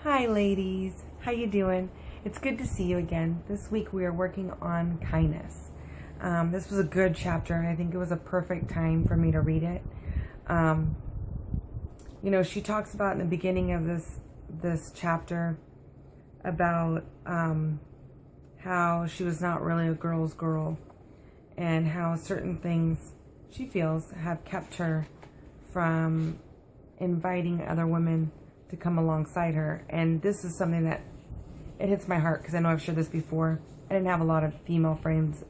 Hi ladies, how you doing? It's good to see you again. This week we are working on kindness. This was a good chapter and I think it was a perfect time for me to read it. Um, she talks about in the beginning of this chapter about how she was not really a girl's girl and how certain things she feels have kept her from inviting other women to come alongside her. And this is something that it hits my heart because I know I've shared this before. I didn't have a lot of female friends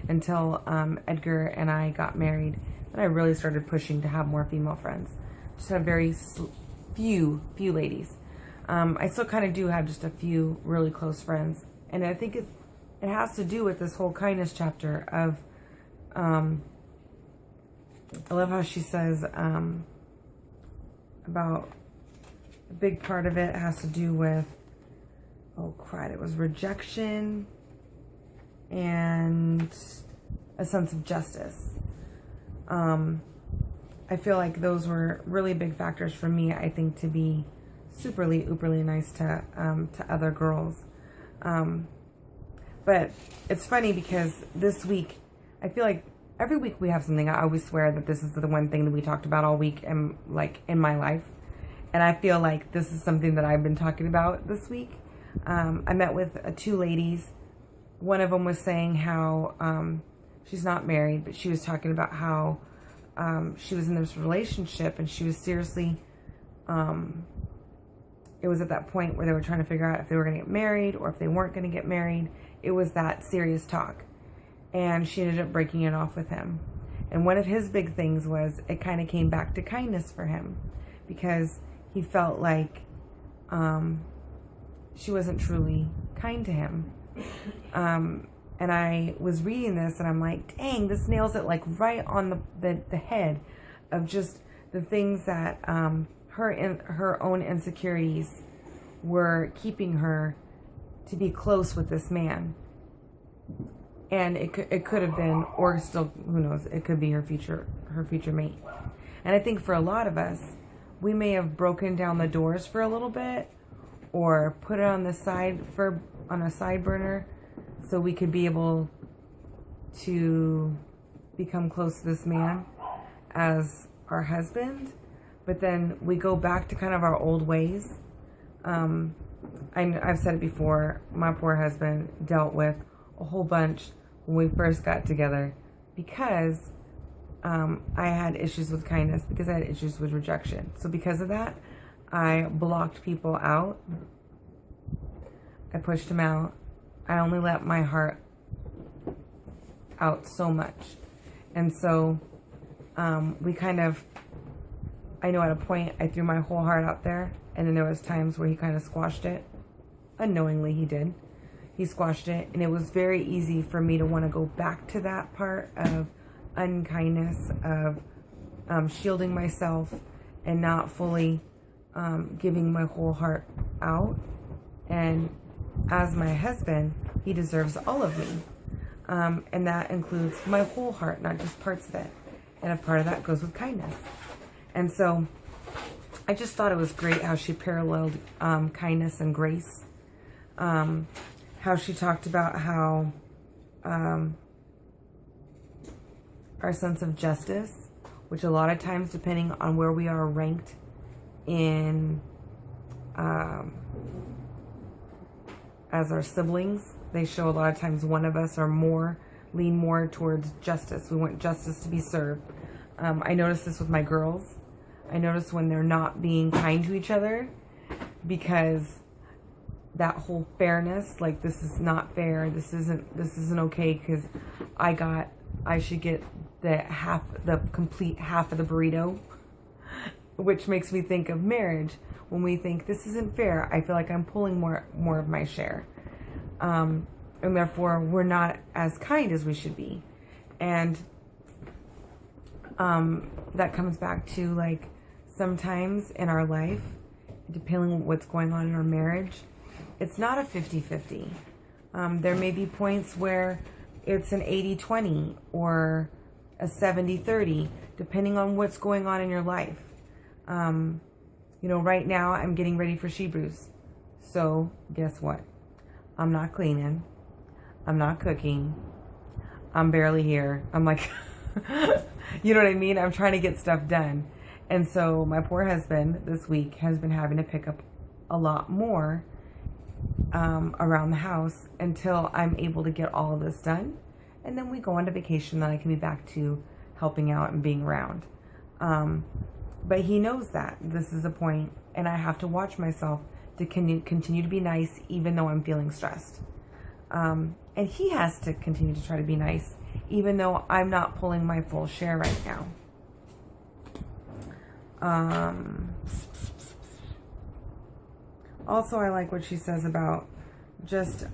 until Edgar and I got married, and I really started pushing to have more female friends. Just had very few ladies. I still kind of do have just a few really close friends, and I think it has to do with this whole kindness chapter of. I love how she says about a big part of it has to do with, oh crap, it was rejection and a sense of justice. I feel like those were really big factors for me, I think, to be superly nice to other girls. But it's funny because this week, I feel like every week we have something. I always swear that this is the one thing that we talked about all week and in my life. And I feel like this is something that I've been talking about this week. I met with two ladies. One of them was saying how she's not married, but she was talking about how she was in this relationship and she was seriously, it was at that point where they were trying to figure out if they were going to get married or if they weren't going to get married. It was that serious talk. And she ended up breaking it off with him. And one of his big things was it kind of came back to kindness for him because he felt like she wasn't truly kind to him. And I was reading this and I'm like, dang, this nails it like right on the head of just the things that her own insecurities were keeping her to be close with this man. And it could have been, or still, who knows, it could be her future mate. And I think for a lot of us, we may have broken down the doors for a little bit or put it on the side on a side burner so we could be able to become close to this man as our husband. But then we go back to kind of our old ways. I've said it before, my poor husband dealt with a whole bunch when we first got together because I had issues with kindness, because I had issues with rejection. So because of that, I blocked people out. I pushed them out. I only let my heart out so much. And so we kind of, I know at a point I threw my whole heart out there, and then there was times where he kind of squashed it. Unknowingly he did. He squashed it, and it was very easy for me to want to go back to that part of unkindness, of shielding myself and not fully giving my whole heart out. And as my husband, he deserves all of me. And that includes my whole heart, not just parts of it. And a part of that goes with kindness. And so I just thought it was great how she paralleled kindness and grace. How she talked about how our sense of justice, which a lot of times, depending on where we are ranked in as our siblings, they show a lot of times one of us lean more towards justice. We want justice to be served. I notice this with my girls. I notice when they're not being kind to each other because that whole fairness, like this is not fair, this isn't okay because I should get the complete half of the burrito, which makes me think of marriage. When we think this isn't fair, I feel like I'm pulling more of my share, and therefore we're not as kind as we should be. And that comes back to like sometimes in our life, depending on what's going on in our marriage, it's not a 50-50. There may be points where it's an 80-20 or a 70-30, depending on what's going on in your life. You know, right now I'm getting ready for Shebrews. So guess what? I'm not cleaning. I'm not cooking. I'm barely here. I'm like, you know what I mean? I'm trying to get stuff done. And so my poor husband this week has been having to pick up a lot more around the house until I'm able to get all of this done. And then we go on to vacation, then I can be back to helping out and being around. But he knows that this is a point, and I have to watch myself to continue to be nice even though I'm feeling stressed. And he has to continue to try to be nice even though I'm not pulling my full share right now. Also, I like what she says about just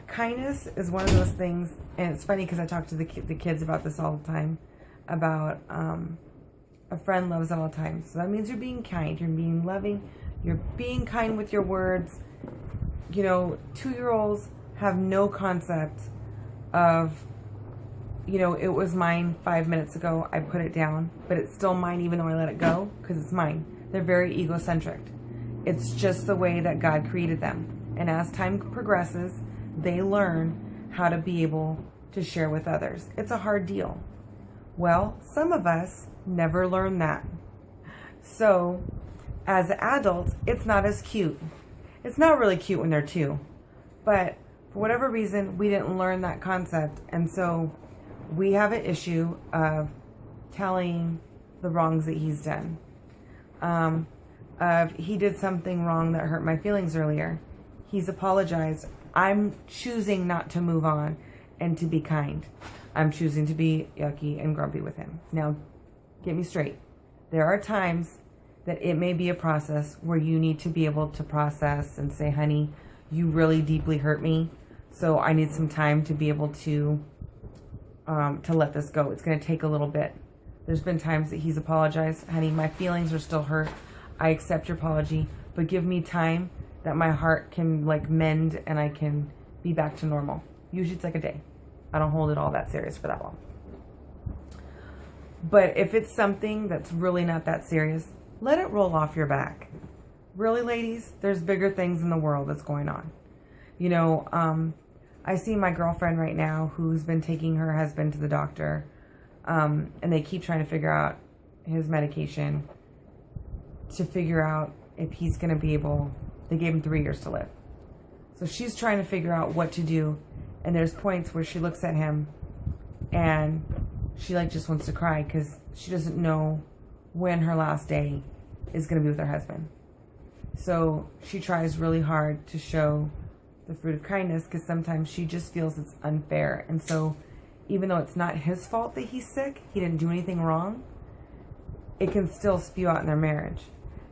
kindness is one of those things, and it's funny because I talk to the kids about this all the time, about a friend loves all the time. So that means you're being kind, you're being loving, you're being kind with your words. You know, 2-year-olds have no concept of, you know, it was mine 5 minutes ago, I put it down, but it's still mine even though I let it go because it's mine. They're very egocentric. It's just the way that God created them. And as time progresses, they learn how to be able to share with others. It's a hard deal. Well, some of us never learn that. So, as adults, it's not as cute. It's not really cute when they're 2. But for whatever reason, we didn't learn that concept. And so we have an issue of telling the wrongs that he's done. He did something wrong that hurt my feelings earlier. He's apologized. I'm choosing not to move on and to be kind. I'm choosing to be yucky and grumpy with him. Now, get me straight. There are times that it may be a process where you need to be able to process and say, honey, you really deeply hurt me. So I need some time to be able to let this go. It's going to take a little bit. There's been times that he's apologized. Honey, my feelings are still hurt. I accept your apology, but give me time that my heart can like mend and I can be back to normal. Usually it's like a day. I don't hold it all that serious for that long. But if it's something that's really not that serious, let it roll off your back. Really, ladies, there's bigger things in the world that's going on. You know, I see my girlfriend right now who's been taking her husband to the doctor. And they keep trying to figure out his medication to figure out if he's going to be able, they gave him 3 years to live. So she's trying to figure out what to do. And there's points where she looks at him and she like just wants to cry because she doesn't know when her last day is going to be with her husband. So she tries really hard to show the fruit of kindness because sometimes she just feels it's unfair. And so even though it's not his fault that he's sick, he didn't do anything wrong, it can still spew out in their marriage.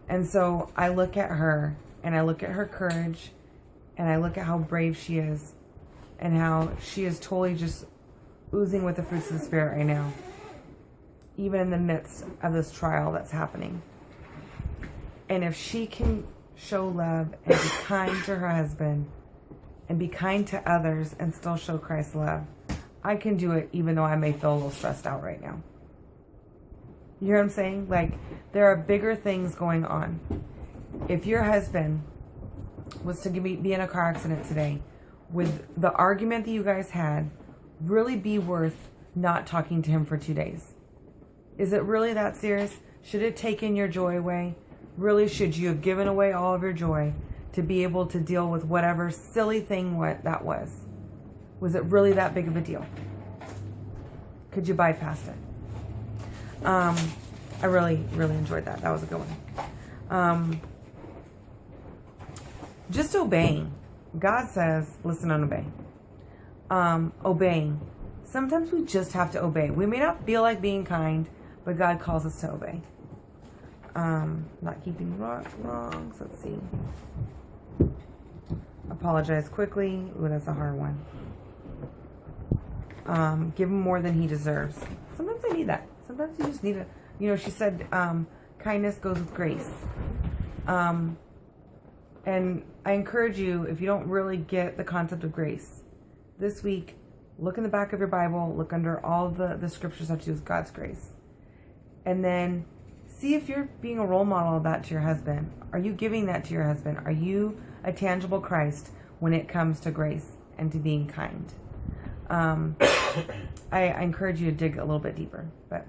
And so I look at her and I look at her courage and I look at how brave she is and how she is totally just oozing with the fruits of the Spirit right now, even in the midst of this trial that's happening. And if she can show love and be kind to her husband and be kind to others and still show Christ's love, I can do it even though I may feel a little stressed out right now. You hear what I'm saying? Like, there are bigger things going on. If your husband was to be in a car accident today, would the argument that you guys had really be worth not talking to him for 2 days? Is it really that serious? Should it taken your joy away? Really, should you have given away all of your joy to be able to deal with whatever silly thing that was? Was it really that big of a deal? Could you bypass it? I really, really enjoyed that. That was a good one. Just obeying. God says, listen and obey. Obeying. Sometimes we just have to obey. We may not feel like being kind, but God calls us to obey. Not keeping wrongs. Let's see. Apologize quickly. Ooh, that's a hard one. Give him more than he deserves. Sometimes I need that. Sometimes you just need it. You know, she said, kindness goes with grace. And I encourage you, if you don't really get the concept of grace, this week, look in the back of your Bible, look under all the scriptures that use God's grace. And then see if you're being a role model of that to your husband. Are you giving that to your husband? Are you a tangible Christ when it comes to grace and to being kind? I encourage you to dig a little bit deeper, but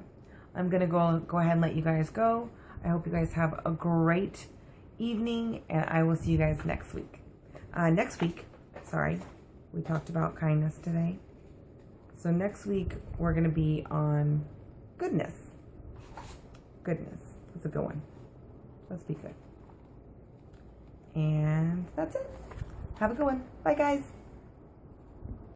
I'm going to go ahead and let you guys go. I hope you guys have a great evening, and I will see you guys next week. We talked about kindness today. So next week, we're going to be on goodness. Goodness. That's a good one. Let's be good. And that's it. Have a good one. Bye, guys.